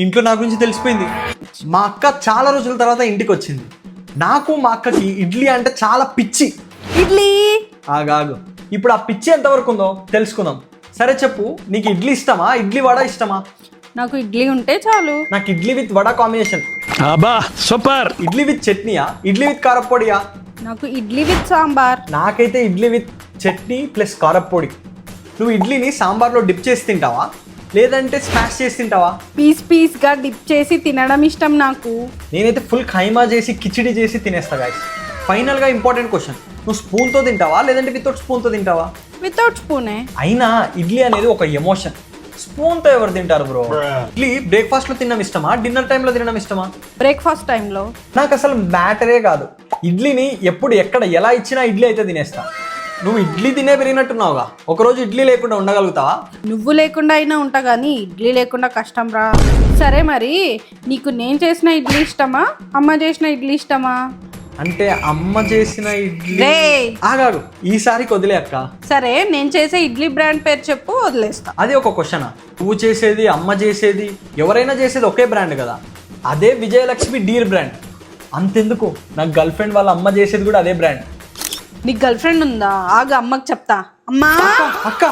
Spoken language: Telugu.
ఇంట్లో నా గురించి తెలిసిపోయింది. మా అక్క చాలా రోజుల తర్వాత ఇంటికి వచ్చింది. నాకు మా అక్కకి ఇడ్లీ అంటే చాలా పిచ్చి. ఇడ్లీ ఆగాగు, ఇప్పుడు ఆ పిచ్చి ఎంతవరకు ఉందో తెలుసుకుందాం. సరే చెప్పు, నీకు ఇడ్లీ ఇష్టమా, ఇడ్లీ వడ ఇష్టమా? నాకు ఇడ్లీ ఉంటే చాలు. నాకు ఇడ్లీ విత్ వడ కాంబినేషన్. అబ్బా సూపర్. ఇడ్లీ విత్ చట్నీయా, ఇడ్లీ విత్ కారప్పొడియా? నాకు ఇడ్లీ విత్ సాంబార్. నాకైతే ఇడ్లీ విత్ చట్నీ ప్లస్ కారప్పొడి. నువ్వు ఇడ్లీని సాంబార్లో డిప్ చేసి తింటావా, లేదంటే స్మాష్ చేసి తింటావా? పీస్గా డిప్ చేసి తినడం ఇష్టం నాకు. నేనైతే ఫుల్ ఖైమా చేసి కిచిడి చేసి తినేస్తా గాయస్. ఫైనల్గా ఇంపార్టెంట్ క్వశ్చన్, నువ్వు స్పూన్తో తింటావా లేదంటే వితౌట్ స్పూన్తో తింటావా? వితౌట్ స్పూనే. అయినా ఇడ్లీ అనేది ఒక ఎమోషన్. స్పూన్తో ఎవరు తింటారు బ్రో? ఇడ్లీ బ్రేక్ఫాస్ట్లో తినడం ఇష్టమా, డిన్నర్ టైంలో తినడం ఇష్టమా? బ్రేక్ఫాస్ట్ టైంలో. నాకు అసలు మ్యాటరే కాదు. ఇడ్లీని ఎప్పుడు ఎక్కడ ఎలా ఇచ్చినా ఇడ్లీ అయితే తినేస్తా. నువ్వు ఇడ్లీ తినే పెరిగినట్టున్నావుగా, ఒకరోజు ఇడ్లీ లేకుండా ఉండగలుగుతావా? నువ్వు లేకుండా అయినా ఉంటా కానీ ఇడ్లీ లేకుండా కష్టం రా. సరే మరి నీకు నేను చేసిన ఇడ్లీ ఇష్టమా, అమ్మ చేసిన ఇడ్లీ ఇష్టమా? అంటే అమ్మ చేసిన ఇడ్లీ. రే ఆగాగు, ఈసారికి వదిలే అక్క. సరే నేను చేసే ఇడ్లీ బ్రాండ్ పేరు చెప్పు, వదిలేస్తా. అది ఒక క్వశ్చనా? నువ్వు చేసేది, అమ్మ చేసేది, ఎవరైనా చేసేది ఒకే బ్రాండ్ కదా. అదే విజయలక్ష్మి డీర్ బ్రాండ్. అంతెందుకు, నాకు గర్ల్ ఫ్రెండ్ వాళ్ళ అమ్మ చేసేది కూడా అదే బ్రాండ్. నీకు గర్ల్ ఫ్రెండ్ ఉందా? ఆగు అమ్మకి చెప్తా. అమ్మా అక్క